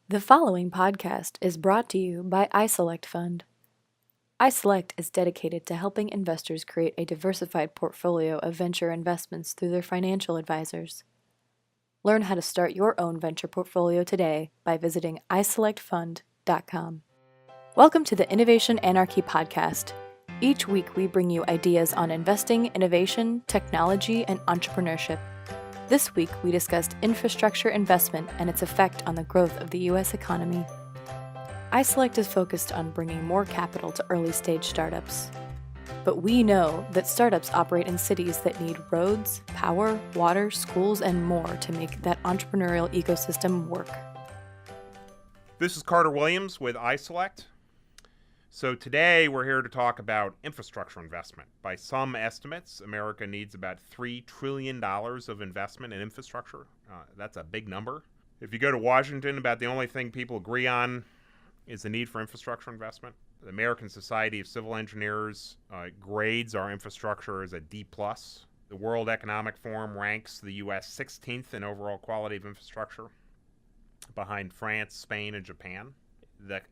The following podcast is brought to you by iSelect Fund. iSelect is dedicated to helping investors create a diversified portfolio of venture investments through their financial advisors. Learn how to start your own venture portfolio today by visiting iselectfund.com. Welcome to the Innovation Anarchy podcast. Each week we bring you ideas on investing, innovation, technology, and entrepreneurship. This week, we discussed infrastructure investment and its effect on the growth of the U.S. economy. iSelect is focused on bringing more capital to early-stage startups. But we know that startups operate in cities that need roads, power, water, schools, and more to make that entrepreneurial ecosystem work. This is Carter Williams with iSelect. So today we're here to talk about infrastructure investment. By some estimates, America needs about $3 trillion of investment in infrastructure. That's a big number. If you go to Washington, about the only thing people agree on is the need for infrastructure investment. The American Society of Civil Engineers grades our infrastructure as a D+. The World Economic Forum ranks the U.S. 16th in overall quality of infrastructure, behind France, Spain, and Japan.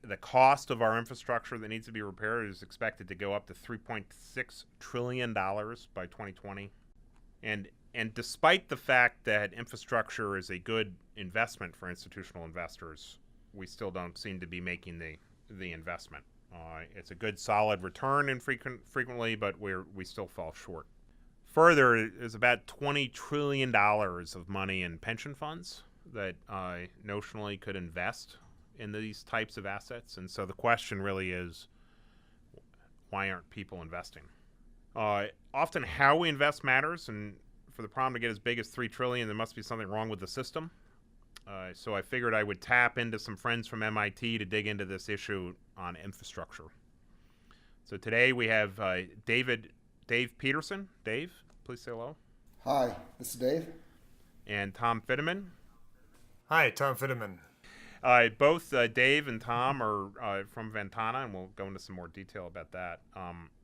The cost of our infrastructure that needs to be repaired is expected to go up to $3.6 trillion by 2020. And despite the fact that infrastructure is a good investment for institutional investors, we still don't seem to be making the investment. It's a good, solid return frequently, but we still fall short. Further, there's about $20 trillion of money in pension funds that notionally could invest in these types of assets. And so the question really is, why aren't people investing? Often how we invest matters, and for the problem to get as big as $3 trillion, there must be something wrong with the system. So I figured I would tap into some friends from MIT to dig into this issue on infrastructure. So today we have Dave Peterson. Dave, please say hello. Hi, this is Dave. And Tom Fitteman. Hi, Tom Fitteman. Both Dave and Tom are from Ventana, and we'll go into some more detail about that.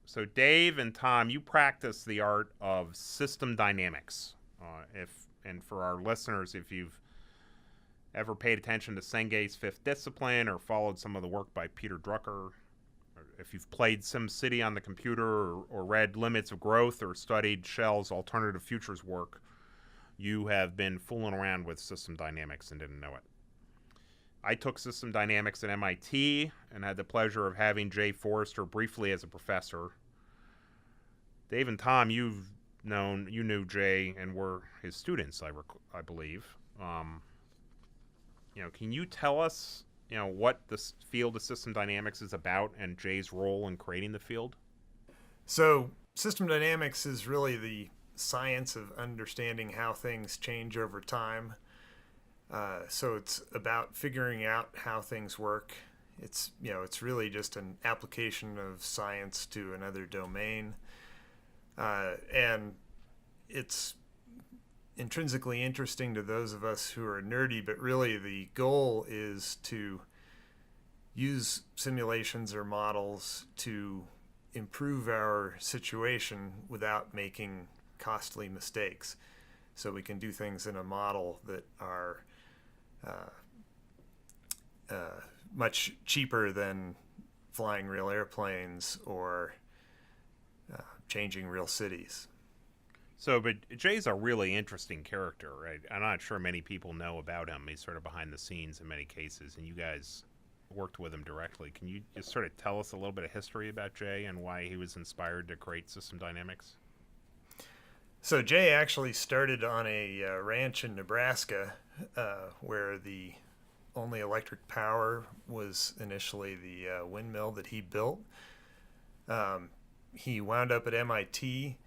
So Dave and Tom, you practice the art of system dynamics. And for our listeners, if you've ever paid attention to Senge's Fifth Discipline or followed some of the work by Peter Drucker, or if you've played SimCity on the computer or read Limits of Growth or studied Shell's Alternative Futures work, you have been fooling around with system dynamics and didn't know it. I took system dynamics at MIT and had the pleasure of having Jay Forrester briefly as a professor. Dave and Tom, you knew Jay and were his students, I believe. Can you tell us, what this field of system dynamics is about and Jay's role in creating the field? So, system dynamics is really the science of understanding how things change over time. So it's about figuring out how things work. It's really just an application of science to another domain. And it's intrinsically interesting to those of us who are nerdy, but really the goal is to use simulations or models to improve our situation without making costly mistakes. So we can do things in a model that are much cheaper than flying real airplanes or changing real cities. So, but Jay's a really interesting character, right? I'm not sure many people know about him. He's sort of behind the scenes in many cases, and you guys worked with him directly. Can you just sort of tell us a little bit of history about Jay and why he was inspired to create system dynamics? So Jay actually started on a ranch in Nebraska where the only electric power was initially the windmill that he built. He wound up at MIT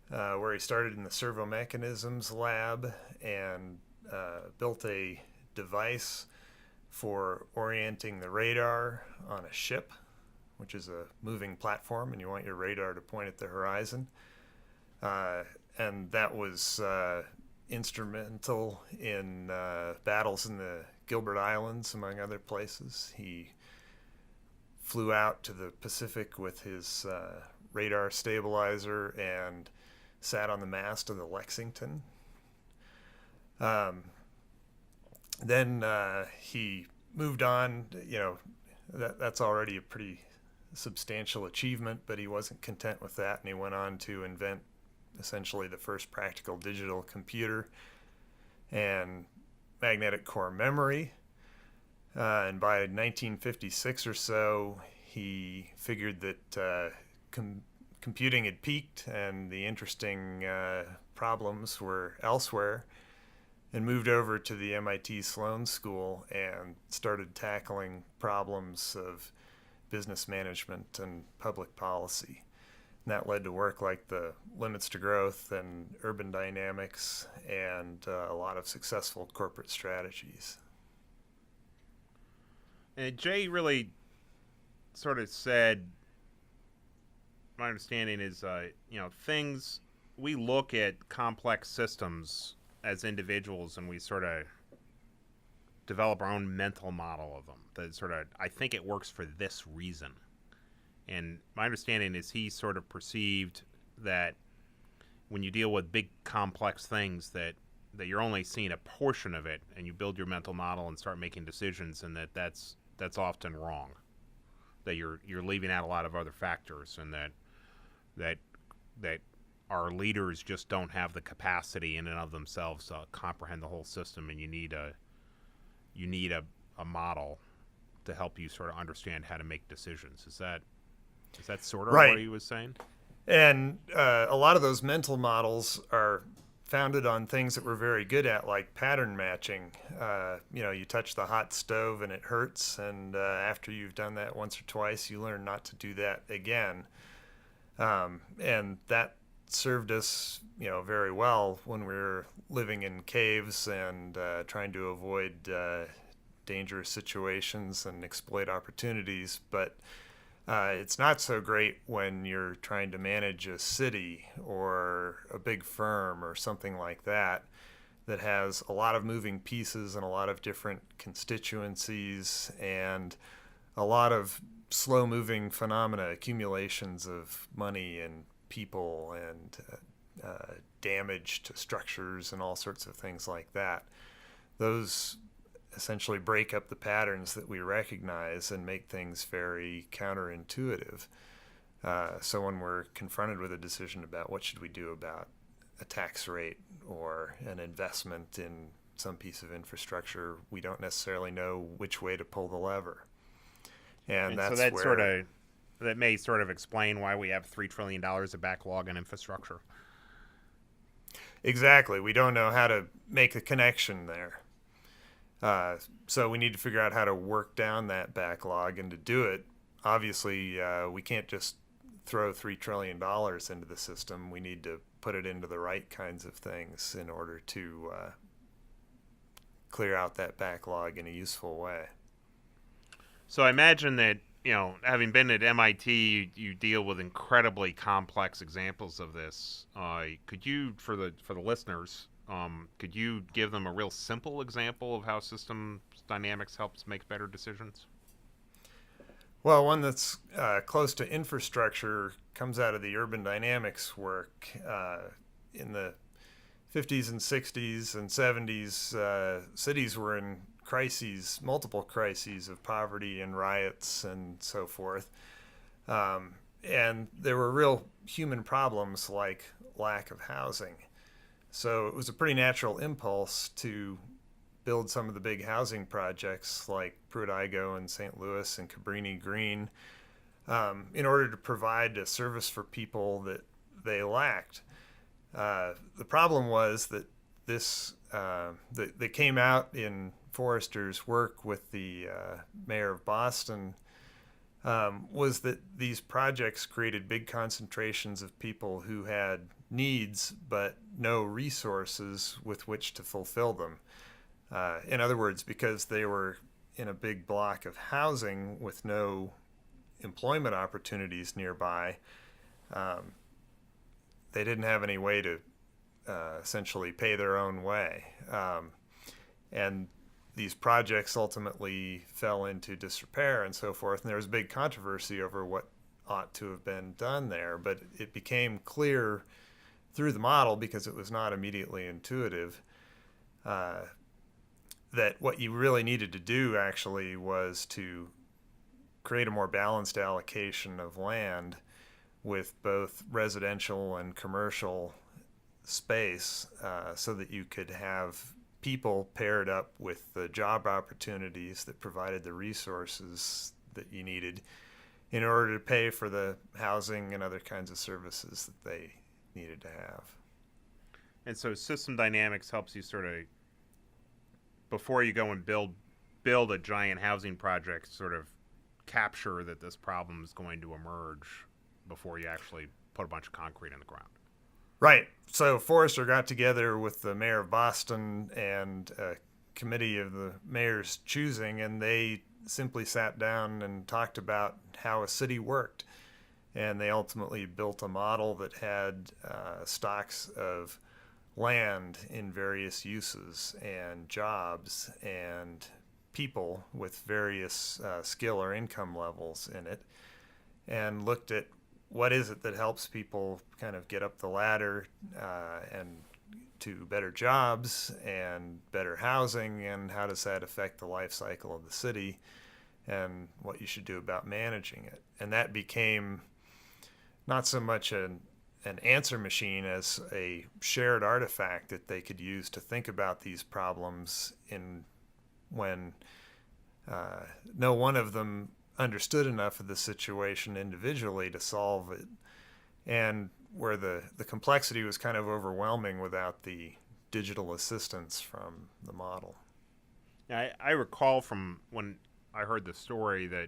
where he started in the servo mechanisms lab and built a device for orienting the radar on a ship, which is a moving platform, and you want your radar to point at the horizon. And that was instrumental in battles in the Gilbert Islands, among other places. He flew out to the Pacific with his radar stabilizer and sat on the mast of the Lexington. Then he moved on. That's already a pretty substantial achievement, but he wasn't content with that, and he went on to invent essentially the first practical digital computer and magnetic core memory. And by 1956 or so, he figured that computing had peaked and the interesting problems were elsewhere, and moved over to the MIT Sloan School and started tackling problems of business management and public policy. And that led to work like the limits to growth and urban dynamics and a lot of successful corporate strategies. And Jay really sort of said, my understanding is, things, we look at complex systems as individuals and we sort of develop our own mental model of them. That sort of, I think it works for this reason. And my understanding is he sort of perceived that when you deal with big complex things that you're only seeing a portion of it, and you build your mental model and start making decisions, and that's often wrong. That you're leaving out a lot of other factors, and that our leaders just don't have the capacity in and of themselves to comprehend the whole system, and you need a model to help you sort of understand how to make decisions. Is that sort of right. what he was saying? And a lot of those mental models are founded on things that we're very good at, like pattern matching. You touch the hot stove and it hurts, and after you've done that once or twice, you learn not to do that again. And that served us, very well when we were living in caves and trying to avoid dangerous situations and exploit opportunities. But it's not so great when you're trying to manage a city or a big firm or something like that has a lot of moving pieces and a lot of different constituencies and a lot of slow-moving phenomena, accumulations of money and people and damage to structures and all sorts of things like that. Those essentially break up the patterns that we recognize and make things very counterintuitive. So when we're confronted with a decision about what should we do about a tax rate or an investment in some piece of infrastructure, we don't necessarily know which way to pull the lever. And that's so where that may sort of explain why we have $3 trillion of backlog in infrastructure. Exactly. We don't know how to make a connection there. So we need to figure out how to work down that backlog, and to do it, obviously, we can't just throw $3 trillion into the system. We need to put it into the right kinds of things in order to clear out that backlog in a useful way. So I imagine that, having been at MIT, you deal with incredibly complex examples of this. Could you, for the listeners, could you give them a real simple example of how systems dynamics helps make better decisions? Well, one that's close to infrastructure comes out of the urban dynamics work. In the 50s and 60s and 70s, cities were in crises, multiple crises of poverty and riots and so forth. And there were real human problems like lack of housing. So it was a pretty natural impulse to build some of the big housing projects like Pruitt-Igoe in St. Louis and Cabrini Green in order to provide a service for people that they lacked. The problem was that that came out in Forrester's work with the mayor of Boston was that these projects created big concentrations of people who had needs but no resources with which to fulfill them. In other words, because they were in a big block of housing with no employment opportunities nearby, they didn't have any way to essentially pay their own way. And these projects ultimately fell into disrepair and so forth, and there was big controversy over what ought to have been done there. But it became clear through the model, because it was not immediately intuitive, that what you really needed to do actually was to create a more balanced allocation of land with both residential and commercial space, so that you could have people paired up with the job opportunities that provided the resources that you needed in order to pay for the housing and other kinds of services that they needed to have. And so system dynamics helps you sort of, before you go and build a giant housing project, sort of capture that this problem is going to emerge before you actually put a bunch of concrete in the ground. Right. So Forrester got together with the mayor of Boston and a committee of the mayor's choosing, and they simply sat down and talked about how a city worked. And they ultimately built a model that had stocks of land in various uses and jobs and people with various skill or income levels in it, and looked at what is it that helps people kind of get up the ladder and to better jobs and better housing, and how does that affect the life cycle of the city and what you should do about managing it. And that became not so much an answer machine as a shared artifact that they could use to think about these problems in when no one of them understood enough of the situation individually to solve it, and where the complexity was kind of overwhelming without the digital assistance from the model. Yeah, I recall from when I heard the story that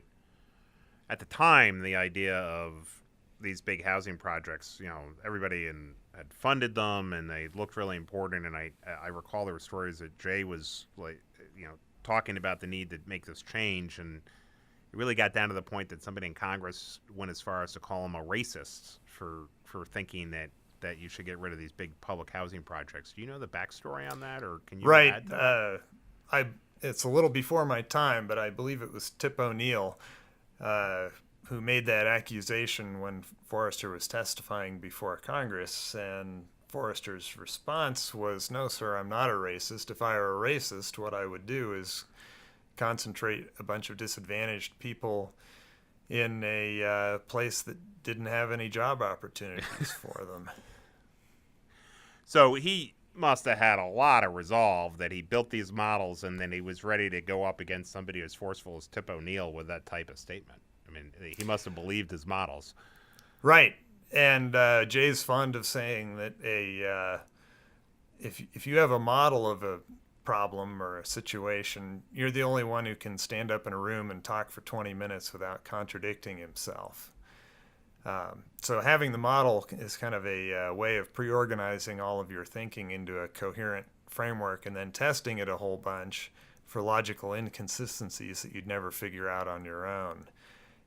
at the time the idea of these big housing projects, everybody had funded them and they looked really important. And I recall there were stories that Jay was talking about the need to make this change, and it really got down to the point that somebody in Congress went as far as to call him a racist for thinking that you should get rid of these big public housing projects. Do you know the backstory on that, or can you add to that? It's a little before my time, but I believe it was Tip O'Neill who made that accusation when Forrester was testifying before Congress, and Forrester's response was, "No, sir, I'm not a racist. If I were a racist, what I would do is concentrate a bunch of disadvantaged people in a place that didn't have any job opportunities for them." So he must have had a lot of resolve that he built these models, and then he was ready to go up against somebody as forceful as Tip O'Neill with that type of statement. I mean, he must have believed his models. Right. And Jay's fond of saying that if you have a model of a problem or a situation, you're the only one who can stand up in a room and talk for 20 minutes without contradicting himself. So having the model is kind of a way of pre-organizing all of your thinking into a coherent framework, and then testing it a whole bunch for logical inconsistencies that you'd never figure out on your own.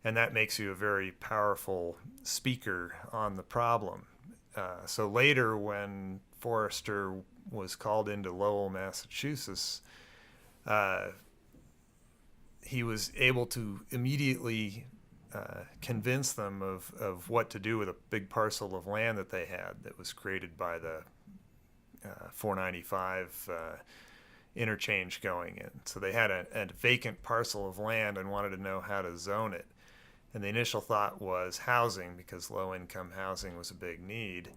And that makes you a very powerful speaker on the problem. So later, when Forrester was called into Lowell, Massachusetts, he was able to immediately convince them of what to do with a big parcel of land that they had that was created by the 495 interchange going in. So they had a vacant parcel of land and wanted to know how to zone it. And the initial thought was housing, because low-income housing was a big need.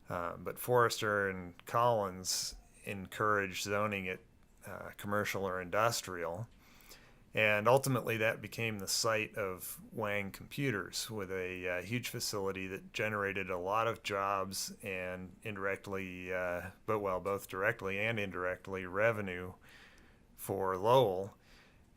But Forrester and Collins encouraged zoning it commercial or industrial. And ultimately that became the site of Wang Computers, with a huge facility that generated a lot of jobs and indirectly, both directly and indirectly, revenue for Lowell.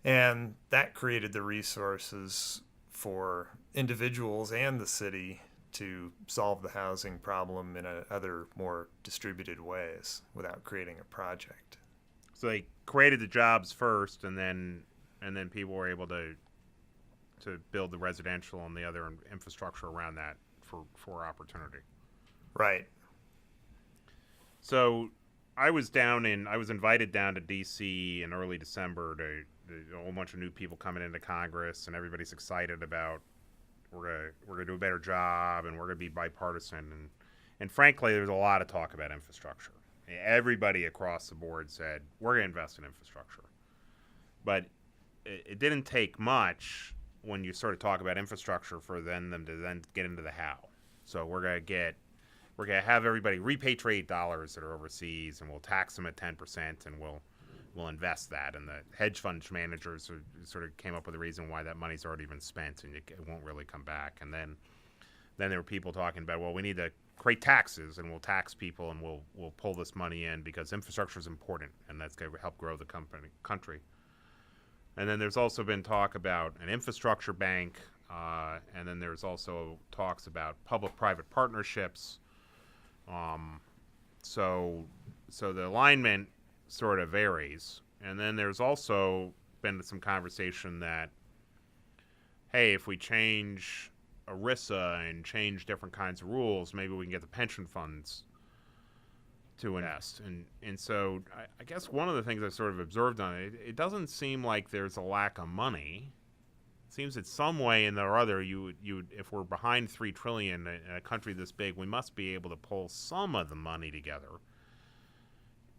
And that created the resources for individuals and the city to solve the housing problem in other more distributed ways without creating a project. So they created the jobs first, and then people were able to build the residential and the other infrastructure around that for opportunity. Right. So I was invited down to D.C. in early December to a whole bunch of new people coming into Congress, and everybody's excited about we're gonna do a better job, and we're gonna be bipartisan, and frankly, there's a lot of talk about infrastructure. Everybody across the board said, we're going to invest in infrastructure. But it didn't take much when you sort of talk about infrastructure for them to then get into the how. So we're going to have everybody repatriate dollars that are overseas, and we'll tax them at 10%, and we'll invest that. And the hedge fund managers sort of came up with a reason why that money's already been spent and it won't really come back. And then there were people talking about, well, we need to create taxes, and we'll tax people, and we'll pull this money in because infrastructure is important, and that's going to help grow the country. And then there's also been talk about an infrastructure bank, and then there's also talks about public-private partnerships. So the alignment sort of varies. And then there's also been some conversation that, hey, if we change ERISA and change different kinds of rules, maybe we can get the pension funds to invest. And so I guess one of the things I sort of observed on it, it doesn't seem like there's a lack of money. It seems that some way or other, you if we're behind $3 trillion in a country this big, we must be able to pull some of the money together.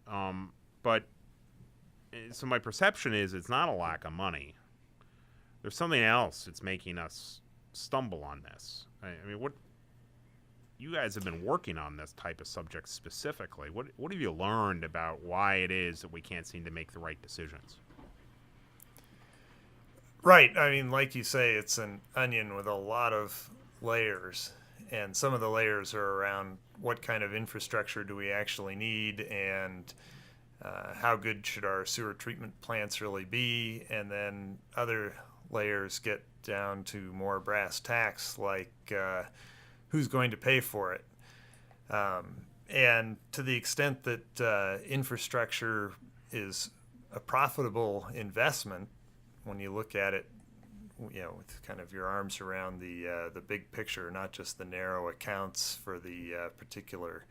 But so my perception is it's not a lack of money. There's something else that's making us stumble on this. I mean, what you guys have been working on this type of subject specifically. What have you learned about why it is that we can't seem to make the right decisions? Right. I mean, like you say, it's an onion with a lot of layers, and some of the layers are around what kind of infrastructure do we actually need, and how good should our sewer treatment plants really be, and then other layers get down to more brass tacks, like who's going to pay for it. And to the extent that infrastructure is a profitable investment, when you look at it, with kind of your arms around the big picture, not just the narrow accounts for the particular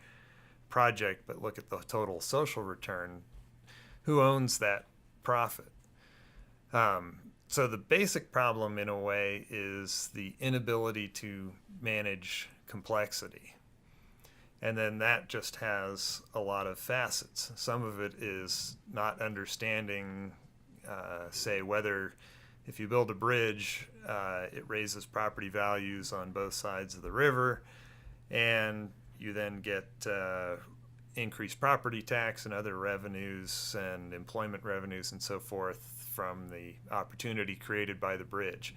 project, but look at the total social return, who owns that profit? So the basic problem, in a way, is the inability to manage complexity. And then that just has a lot of facets. Some of it is not understanding, say, whether if you build a bridge, it raises property values on both sides of the river, and you then get increased property tax and other revenues and employment revenues and so forth from the opportunity created by the bridge.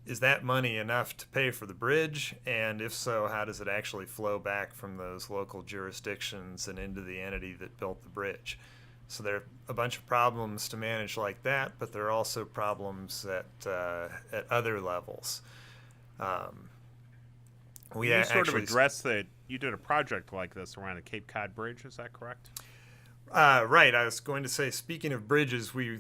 Is that money enough to pay for the bridge? And if so, how does it actually flow back from those local jurisdictions and into the entity that built the bridge? So there are a bunch of problems to manage like that, but there are also problems at other levels. You sort of addressed that. You did a project like this around the Cape Cod Bridge. Is that correct? Right. I was going to say, speaking of bridges, we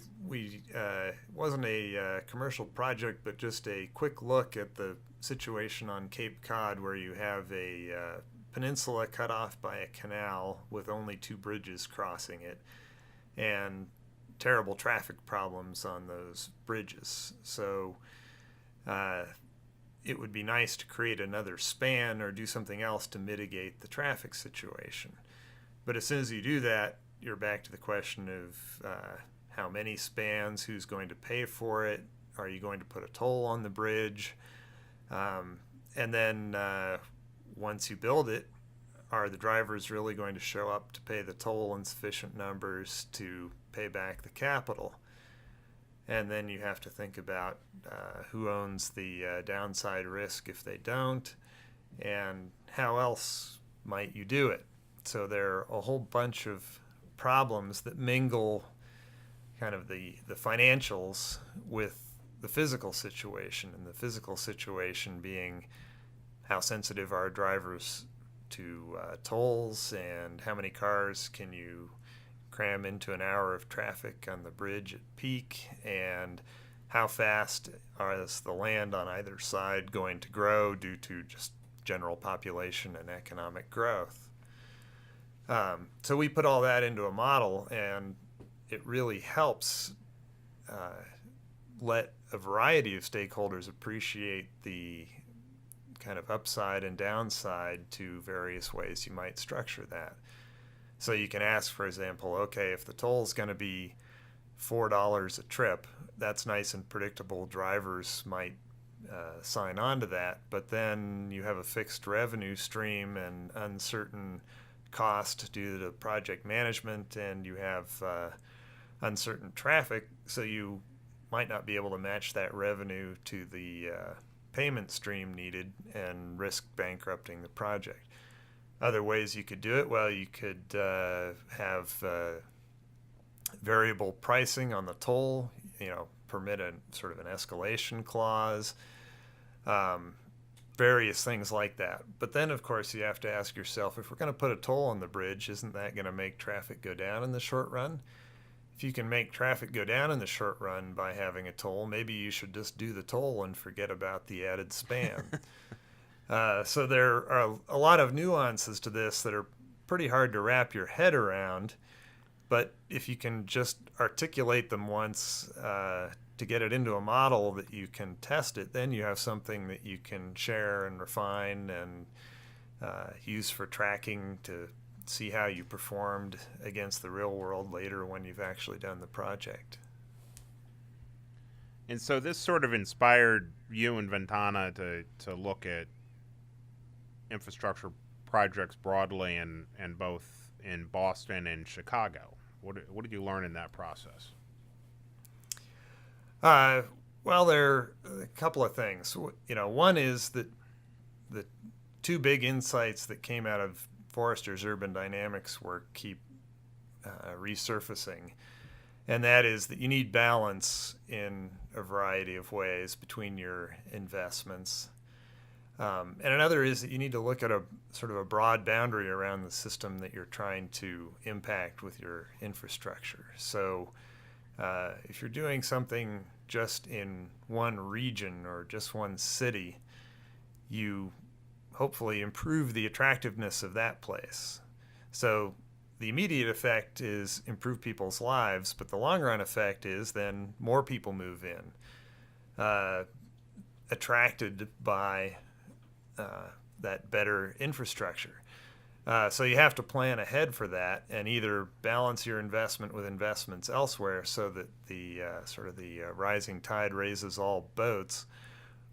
wasn't a commercial project, but just a quick look at the situation on Cape Cod, where you have a peninsula cut off by a canal with only 2 bridges crossing it, and terrible traffic problems on those bridges. So it would be nice to create another span or do something else to mitigate the traffic situation. But as soon as you do that, you're back to the question of how many spans, who's going to pay for it, are you going to put a toll on the bridge? And then once you build it, are the drivers really going to show up to pay the toll in sufficient numbers to pay back the capital? And then you have to think about who owns the downside risk if they don't, and how else might you do it. So there are a whole bunch of problems that mingle kind of the financials with the physical situation, and the physical situation being how sensitive are drivers to tolls, and how many cars can you cram into an hour of traffic on the bridge at peak, and how fast is the land on either side going to grow due to just general population and economic growth. So we put all that into a model, and it really helps let a variety of stakeholders appreciate the kind of upside and downside to various ways you might structure that. So you can ask, for example, okay, if the toll is going to be $4 a trip, that's nice and predictable. Drivers might sign on to that, but then you have a fixed revenue stream and uncertain cost due to project management, and you have uncertain traffic, so you might not be able to match that revenue to the payment stream needed and risk bankrupting the project. Other ways you could do it, well, you could have variable pricing on the toll, permit a sort of an escalation clause, various things like that. But then, of course, you have to ask yourself, if we're going to put a toll on the bridge, isn't that going to make traffic go down in the short run? If you can make traffic go down in the short run by having a toll, maybe you should just do the toll and forget about the added span. So there are a lot of nuances to this that are pretty hard to wrap your head around. But if you can just articulate them once to get it into a model that you can test it, then you have something that you can share and refine and use for tracking to see how you performed against the real world later when you've actually done the project. And so this sort of inspired you and Ventana to look at infrastructure projects broadly and both in Boston and Chicago. What did you learn in that process? Well, there are a couple of things. One is that the two big insights that came out of Forrester's urban dynamics work keep resurfacing. And that is that you need balance in a variety of ways between your investments. And another is that you need to look at a sort of a broad boundary around the system that you're trying to impact with your infrastructure. So if you're doing something just in one region or just one city, you hopefully improve the attractiveness of that place. So the immediate effect is improve people's lives, but the long run effect is then more people move in, attracted by that better infrastructure. So you have to plan ahead for that and either balance your investment with investments elsewhere so that the sort of the rising tide raises all boats,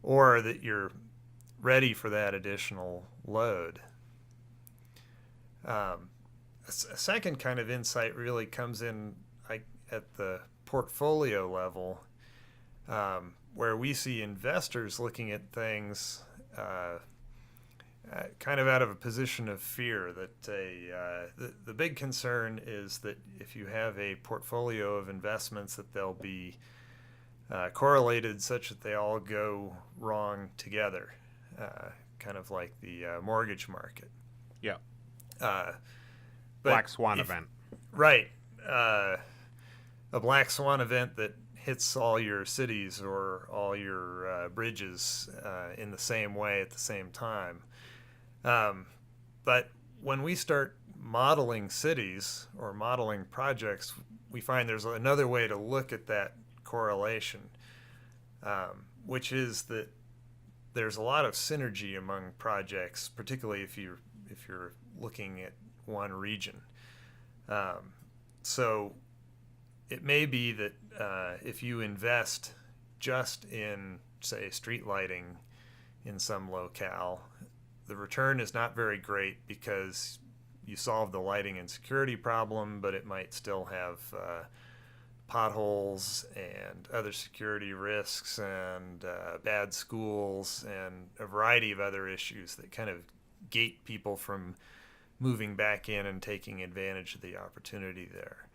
or that you're ready for that additional load. A second kind of insight really comes in at the portfolio level, where we see investors looking at things kind of out of a position of fear. That the big concern is that if you have a portfolio of investments, that they'll be correlated such that they all go wrong together, kind of like the mortgage market. Yeah. Black swan event. Right. A black swan event that hits all your cities or all your bridges in the same way at the same time. But when we start modeling cities or modeling projects, we find there's another way to look at that correlation, which is that there's a lot of synergy among projects, particularly if you're looking at one region. So it may be that if you invest just in, say, street lighting in some locale, the return is not very great because you solve the lighting and security problem, but it might still have potholes and other security risks and bad schools and a variety of other issues that kind of gate people from moving back in and taking advantage of the opportunity there.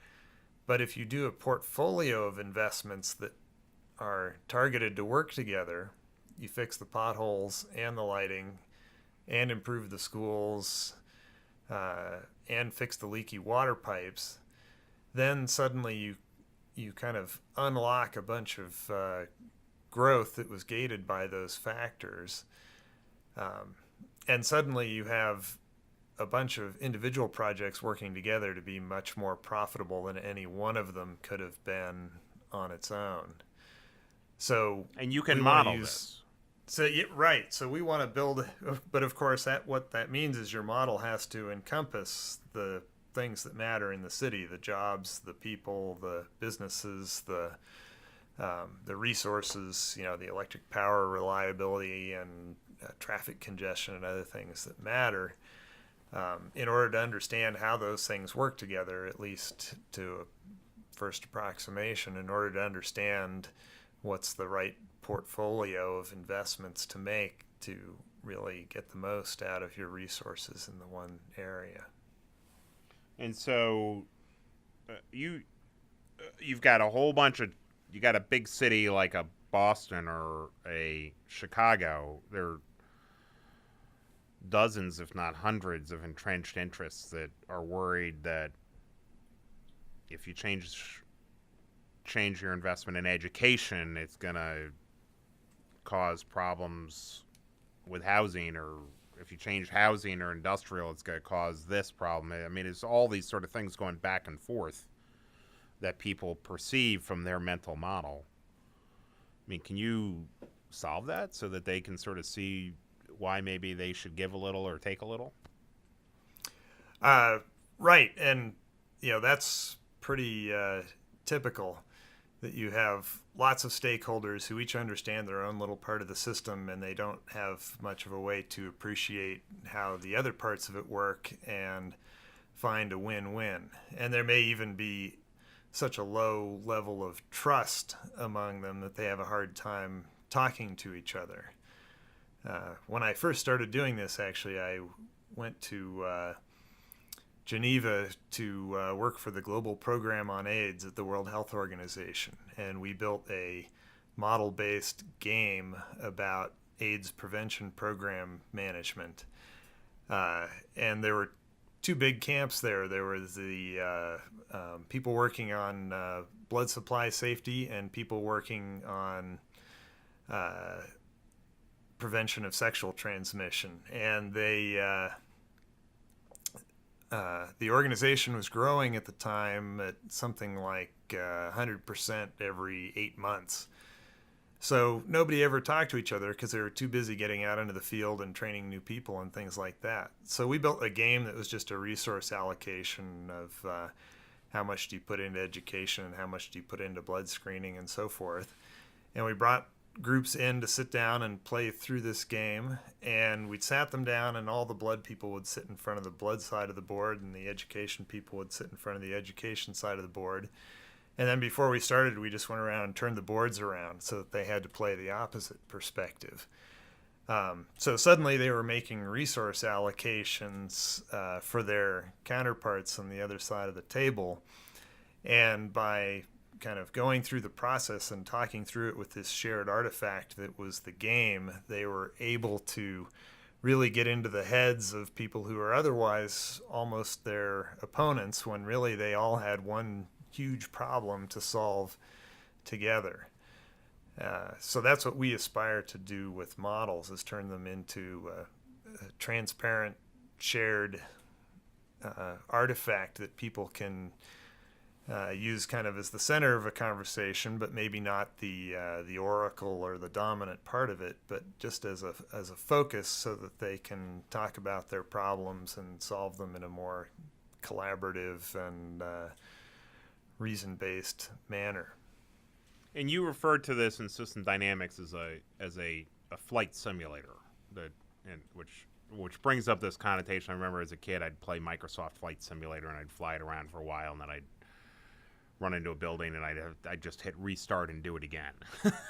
But if you do a portfolio of investments that are targeted to work together, you fix the potholes and the lighting and improve the schools and fix the leaky water pipes, then suddenly you kind of unlock a bunch of growth that was gated by those factors. And suddenly you have a bunch of individual projects working together to be much more profitable than any one of them could have been on its own. So, and you can model this. So right. So we want to build, but of course what that means is your model has to encompass the things that matter in the city: the jobs, the people, the businesses, the resources, the electric power reliability and traffic congestion and other things that matter. In order to understand how those things work together, at least to a first approximation, in order to understand what's the right portfolio of investments to make to really get the most out of your resources in the one area. And so you've got a whole bunch of, you got a big city like a Boston or a Chicago. There are dozens, if not hundreds, of entrenched interests that are worried that if you change your investment in education, it's going to cause problems with housing, or if you change housing or industrial, it's going to cause this problem. I mean, it's all these sort of things going back and forth that people perceive from their mental model. I mean, can you solve that so that they can sort of see why maybe they should give a little or take a little? Right. And, that's pretty typical, that you have lots of stakeholders who each understand their own little part of the system, and they don't have much of a way to appreciate how the other parts of it work and find a win-win. And there may even be such a low level of trust among them that they have a hard time talking to each other. When I first started doing this, actually, I went to Geneva to work for the Global Program on AIDS at the World Health Organization. And we built a model-based game about AIDS prevention program management. And there were two big camps there. There was the people working on blood supply safety and people working on prevention of sexual transmission. And the organization was growing at the time at something like 100% every 8 months. So nobody ever talked to each other because they were too busy getting out into the field and training new people and things like that. So we built a game that was just a resource allocation of how much do you put into education and how much do you put into blood screening and so forth. And we brought groups in to sit down and play through this game, and we'd sat them down, and all the blood people would sit in front of the blood side of the board, and the education people would sit in front of the education side of the board. And then before we started, we just went around and turned the boards around so that they had to play the opposite perspective. So suddenly they were making resource allocations for their counterparts on the other side of the table, and by kind of going through the process and talking through it with this shared artifact that was the game, they were able to really get into the heads of people who are otherwise almost their opponents, when really they all had one huge problem to solve together. So that's what we aspire to do with models, is turn them into a transparent, shared artifact that people can use kind of as the center of a conversation, but maybe not the oracle or the dominant part of it, but just as a focus, so that they can talk about their problems and solve them in a more collaborative and reason-based manner. And you referred to this in System Dynamics as a flight simulator, which brings up this connotation. I remember as a kid, I'd play Microsoft Flight Simulator, and I'd fly it around for a while, and then I'd run into a building, and I'd just hit restart and do it again,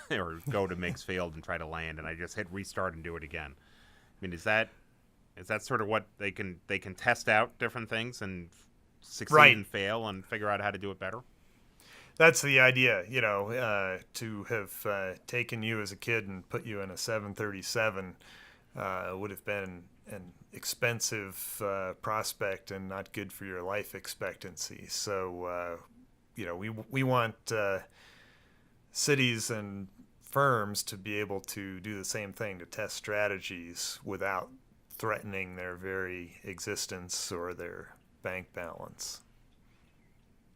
or go to Meigs Field and try to land, and I just hit restart and do it again. I mean, is that sort of what they can test out different things and succeed Right. and fail and figure out how to do it better? That's the idea, to have taken you as a kid and put you in a 737 would have been an expensive prospect and not good for your life expectancy. So, we want cities and firms to be able to do the same thing, to test strategies without threatening their very existence or their bank balance.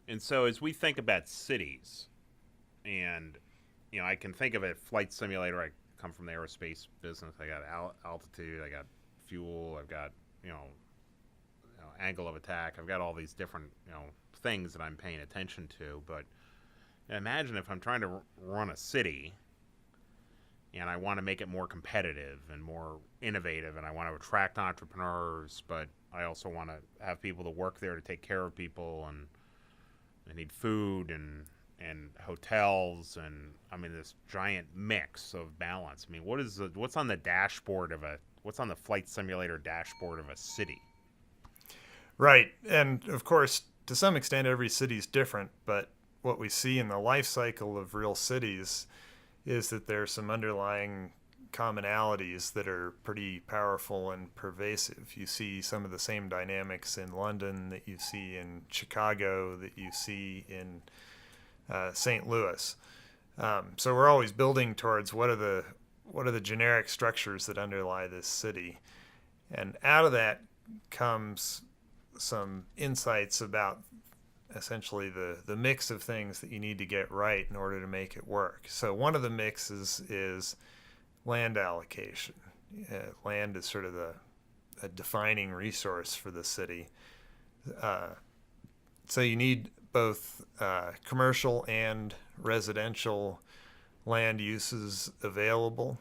And so as we think about cities, and, I can think of a flight simulator. I come from the aerospace business. I got altitude, I got fuel, I've got, angle of attack. I've got all these different things that I'm paying attention to. But imagine if I'm trying to run a city and I want to make it more competitive and more innovative, and I want to attract entrepreneurs, but I also want to have people to work there to take care of people, and I need food and hotels, and I mean this giant mix of balance. I mean, what's on the what's on the flight simulator dashboard of a city? Right. And of course, to some extent, every city's different, but what we see in the life cycle of real cities is that there's some underlying commonalities that are pretty powerful and pervasive. You see some of the same dynamics in London that you see in Chicago, that you see in St. Louis. So we're always building towards what are the generic structures that underlie this city, and out of that comes some insights about essentially the mix of things that you need to get right in order to make it work. So one of the mixes is land allocation. Land is sort of a defining resource for the city. So you need both commercial and residential land uses available.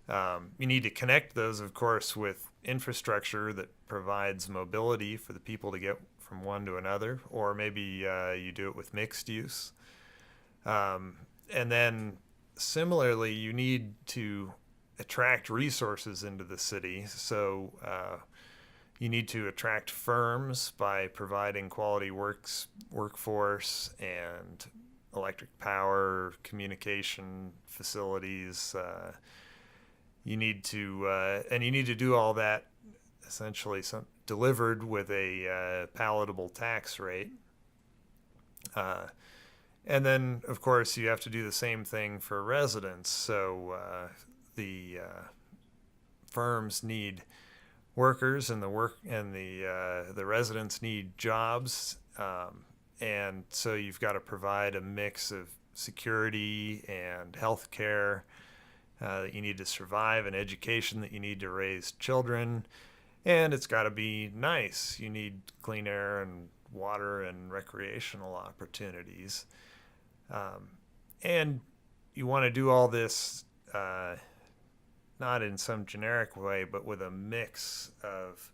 You need to connect those, of course, with infrastructure that provides mobility for the people to get from one to another, or maybe you do it with mixed use. And then similarly, you need to attract resources into the city. So you need to attract firms by providing quality workforce and electric power, communication facilities. You need to do all that essentially delivered with a palatable tax rate. And then, of course, you have to do the same thing for residents. So the firms need workers, and the residents need jobs. And so you've got to provide a mix of security and health care that you need to survive, and education that you need to raise children. And it's got to be nice. You need clean air and water and recreational opportunities. And you want to do all this not in some generic way, but with a mix of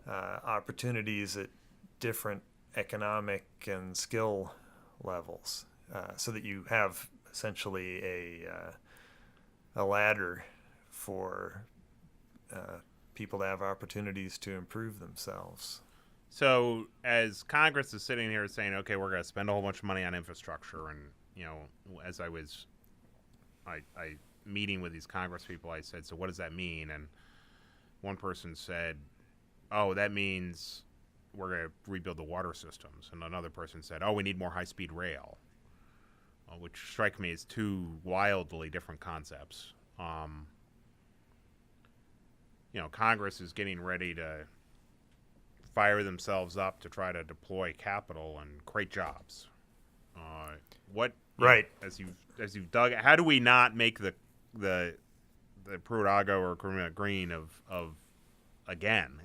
opportunities at different economic and skill levels, so that you have essentially a ladder for people to have opportunities to improve themselves. So as Congress is sitting here saying, okay, we're going to spend a whole bunch of money on infrastructure, and as I was meeting with these Congress people, I said, so what does that mean? And one person said, oh, that means we're going to rebuild the water systems. And another person said, oh, we need more high-speed rail, which strike me as two wildly different concepts. Congress is getting ready to fire themselves up to try to deploy capital and create jobs. Right. As you've dug, how do we not make the Pruitt-Igoe or Corona Green of again,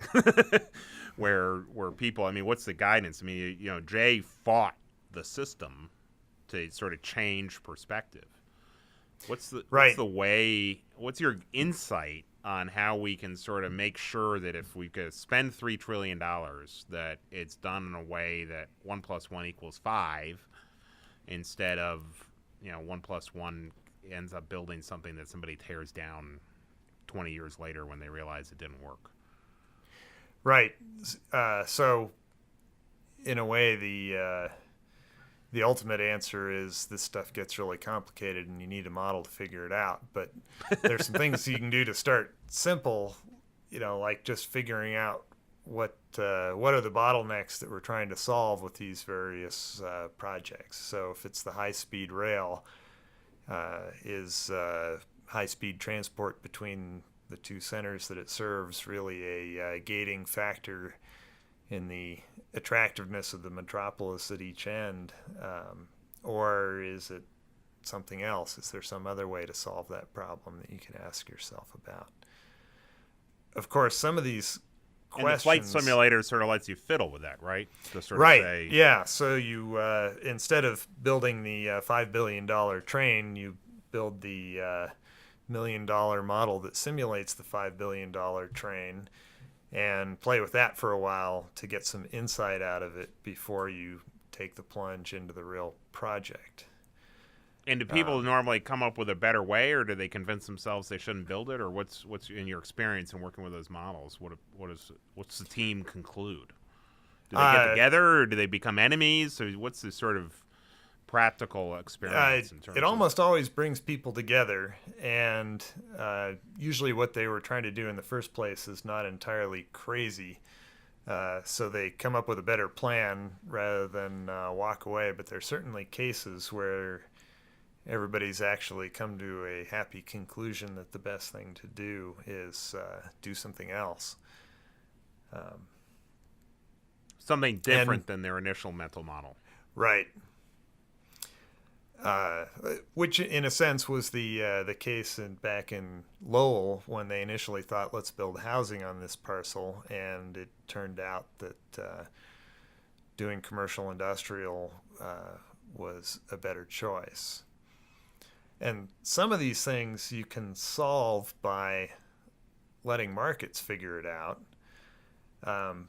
where people? I mean, what's the guidance? I mean, Jay fought the system to sort of change perspective. What's the way? What's your insight on how we can sort of make sure that if we could spend $3 trillion, that it's done in a way that 1 + 1 = 5, instead of 1 + 1 ends up building something that somebody tears down 20 years later when they realize it didn't work. Right. So in a way, the ultimate answer is this stuff gets really complicated and you need a model to figure it out. But there's some things you can do to start simple, like just figuring out what are the bottlenecks that we're trying to solve with these various projects. So if it's the high-speed rail, is high-speed transport between the two centers that it serves really a gating factor in the attractiveness of the metropolis at each end, or is it something else? Is there some other way to solve that problem that you can ask yourself about? Of course, some of these And the flight questions. simulator sort of lets you fiddle with that, right? To sort of Right. say, Yeah. So you instead of building the $5 billion train, you build the $1 million model that simulates the $5 billion train, and play with that for a while to get some insight out of it before you take the plunge into the real project. and do people normally come up with a better way, or do they convince themselves they shouldn't build it, or what's in your experience in working with those models? What's the team conclude? Do they get together, or do they become enemies? So what's the sort of practical experience in terms It almost always brings people together, and usually what they were trying to do in the first place is not entirely crazy. So they come up with a better plan rather than walk away. But there's certainly cases where everybody's actually come to a happy conclusion that the best thing to do is do something else. something different than their initial mental model. Right. Which, in a sense, was the case back in Lowell when they initially thought, let's build housing on this parcel, and it turned out that doing commercial industrial was a better choice. And some of these things you can solve by letting markets figure it out.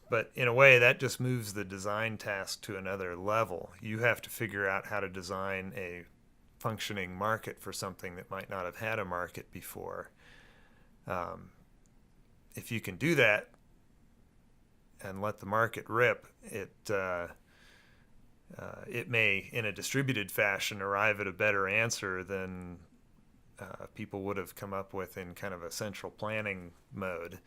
But in a way, that just moves the design task to another level. You have to figure out how to design a functioning market for something that might not have had a market before. If you can do that and let the market rip, it may, in a distributed fashion, arrive at a better answer than people would have come up with in kind of a central planning mode.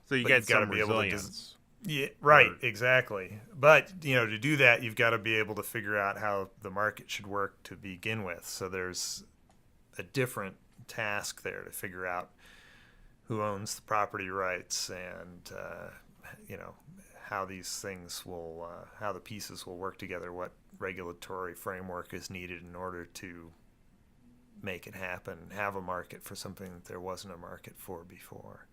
So you get some resilience. Yeah, right, exactly. But, to do that, you've got to be able to figure out how the market should work to begin with. So there's a different task there to figure out who owns the property rights and, how these things will, how the pieces will work together, what regulatory framework is needed in order to make it happen, have a market for something that there wasn't a market for before.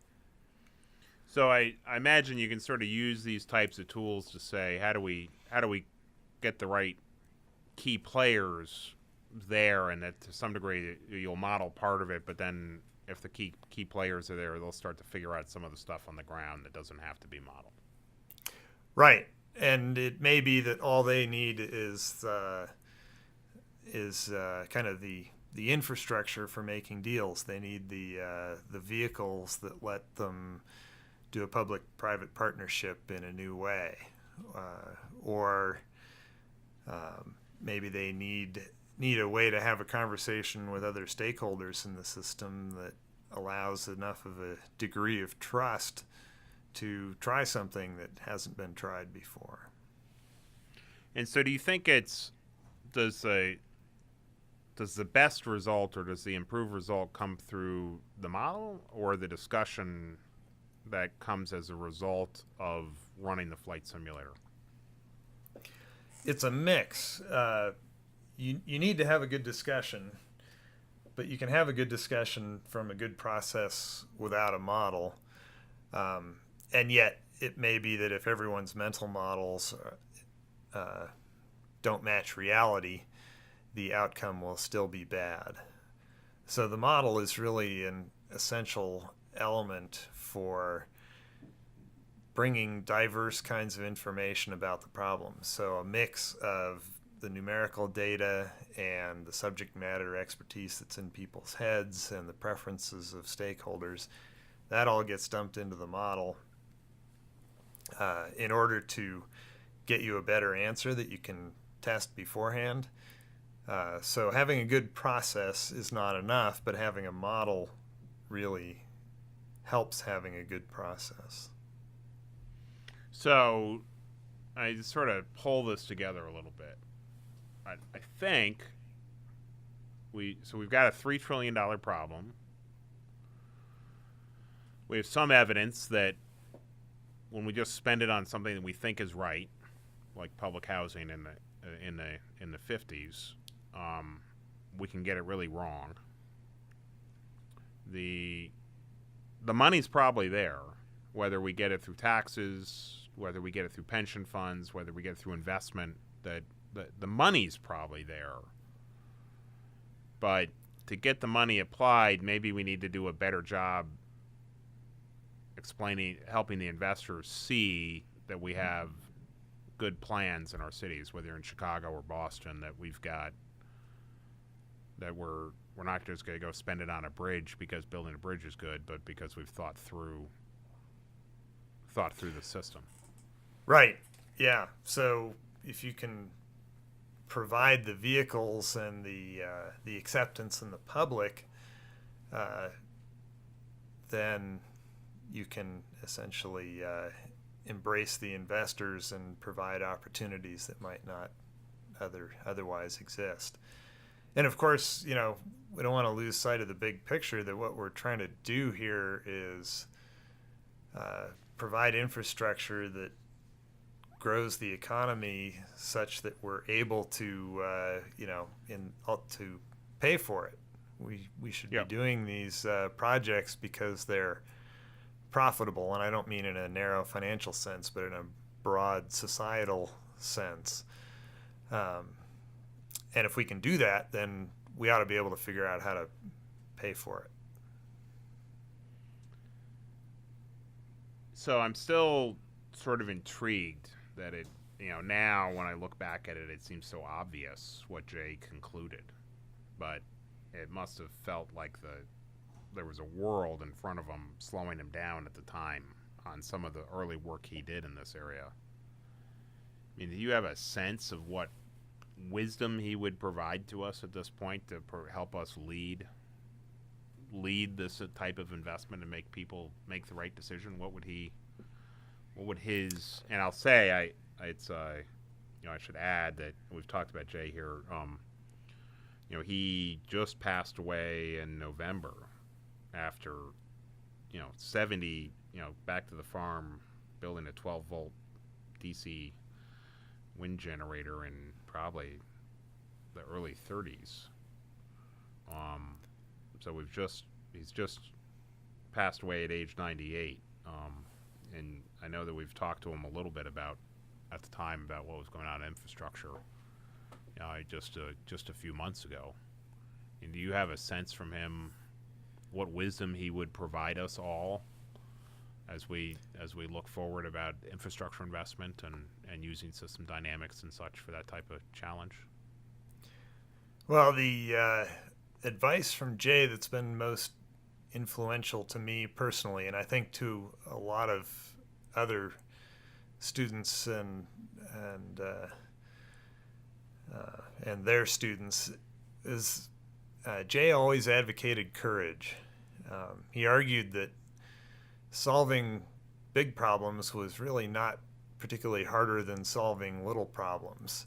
So I imagine you can sort of use these types of tools to say, how do we get the right key players there, and that to some degree you'll model part of it, but then if the key players are there, they'll start to figure out some of the stuff on the ground that doesn't have to be modeled. Right, and it may be that all they need is kind of the infrastructure for making deals. They need the vehicles that let them do a public-private partnership in a new way, or maybe they need a way to have a conversation with other stakeholders in the system that allows enough of a degree of trust to try something that hasn't been tried before. And so do you think does the best result or does the improved result come through the model or the discussion that comes as a result of running the flight simulator? It's a mix. You need to have a good discussion, but you can have a good discussion from a good process without a model. And yet, it may be that if everyone's mental models don't match reality, the outcome will still be bad. So the model is really an essential element for bringing diverse kinds of information about the problem. So a mix of the numerical data and the subject matter expertise that's in people's heads and the preferences of stakeholders, that all gets dumped into the model in order to get you a better answer that you can test beforehand. So having a good process is not enough, but having a model really helps having a good process. So I sort of pull this together a little bit. I think we've got a $3 trillion problem. We have some evidence that when we just spend it on something that we think is right, like public housing in the 50s, we can get it really wrong. The money's probably there. whether we get it through taxes, whether we get it through pension funds, whether we get it through investment, that the money's probably there. But to get the money applied, maybe we need to do a better job helping the investors see that we have good plans in our cities, whether in Chicago or Boston, that we've got, that we're not just going to go spend it on a bridge because building a bridge is good, but because we've thought through the system. Right. Yeah. So if you can provide the vehicles and the acceptance in the public, then you can essentially embrace the investors and provide opportunities that might not otherwise exist. And of course, we don't want to lose sight of the big picture, that what we're trying to do here is provide infrastructure that grows the economy such that we're able to, to pay for it. We should be doing these projects because they're profitable, and I don't mean in a narrow financial sense, but in a broad societal sense. And if we can do that, then we ought to be able to figure out how to pay for it. So I'm still sort of intrigued that it, now when I look back at it, it seems so obvious what Jay concluded. But it must have felt like there was a world in front of him slowing him down at the time on some of the early work he did in this area. I mean, do you have a sense of what wisdom he would provide to us at this point to help us lead this type of investment and make people make the right decision? What would his, and I'll say, I should add that we've talked about Jay here. He just passed away in November after, 70, back to the farm, building a 12-volt DC wind generator in probably the early 30s. So he's just passed away at age 98. And I know that we've talked to him a little bit at the time about what was going on in infrastructure, just a few months ago. And do you have a sense from him what wisdom he would provide us all as we look forward about infrastructure investment and using system dynamics and such for that type of challenge? Well, the advice from Jay that's been most influential to me personally, and I think to a lot of other students and their students, is Jay always advocated courage. He argued that solving big problems was really not particularly harder than solving little problems.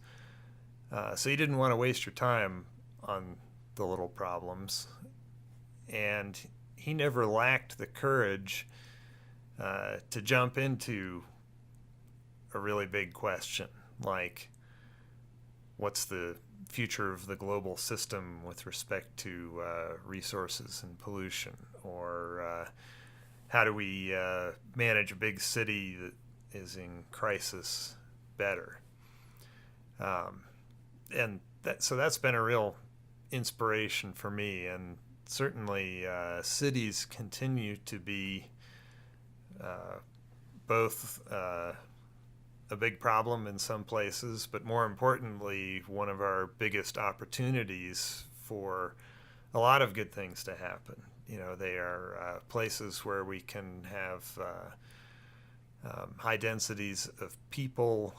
So you didn't want to waste your time on the little problems. And he never lacked the courage to jump into a really big question, like what's the future of the global system with respect to resources and pollution, or how do we manage a big city that is in crisis better? And so that's been a real inspiration for me, and certainly cities continue to be both a big problem in some places, but more importantly, one of our biggest opportunities for a lot of good things to happen. They are places where we can have high densities of people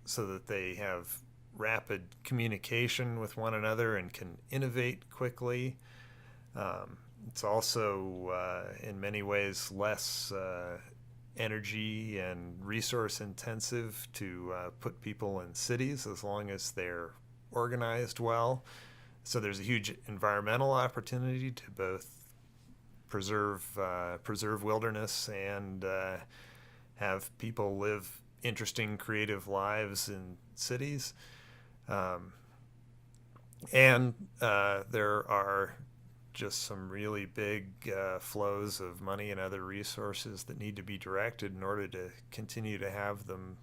so that they have rapid communication with one another and can innovate quickly. It's also, in many ways, less energy and resource intensive to put people in cities as long as they're organized well. So there's a huge environmental opportunity to both preserve wilderness and have people live interesting, creative lives in cities. And there are just some really big flows of money and other resources that need to be directed in order to continue to have them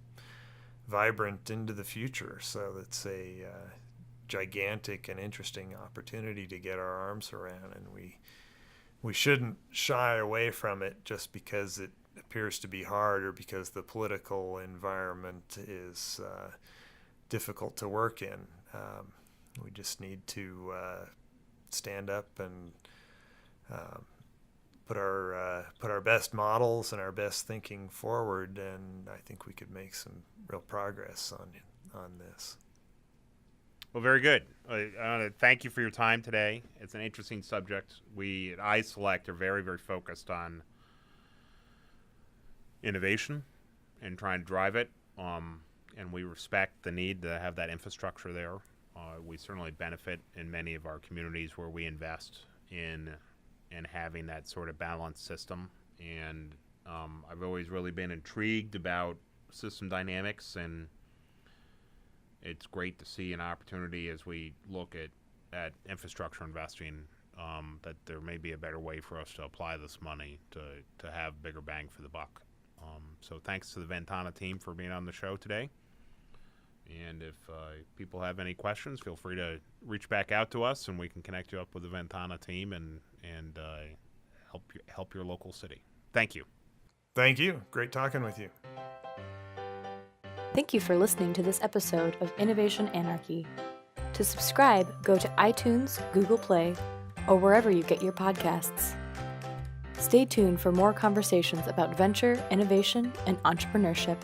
vibrant into the future. So it's a gigantic and interesting opportunity to get our arms around, and we shouldn't shy away from it just because it appears to be hard or because the political environment is difficult to work in. We just need to stand up and put our best models and our best thinking forward, and I think we could make some real progress on this. Well, very good. I want to thank you for your time today. It's an interesting subject. We at iSelect are very, very focused on innovation and trying to drive it, and we respect the need to have that infrastructure there. We certainly benefit in many of our communities where we invest in having that sort of balanced system. And I've always really been intrigued about system dynamics, and it's great to see an opportunity as we look at infrastructure investing, that there may be a better way for us to apply this money to have bigger bang for the buck. So thanks to the Ventana team for being on the show today. And if people have any questions, feel free to reach back out to us, and we can connect you up with the Ventana team and help your local city. Thank you. Thank you. Great talking with you. Thank you for listening to this episode of Innovation Anarchy. To subscribe, go to iTunes, Google Play, or wherever you get your podcasts. Stay tuned for more conversations about venture, innovation, and entrepreneurship.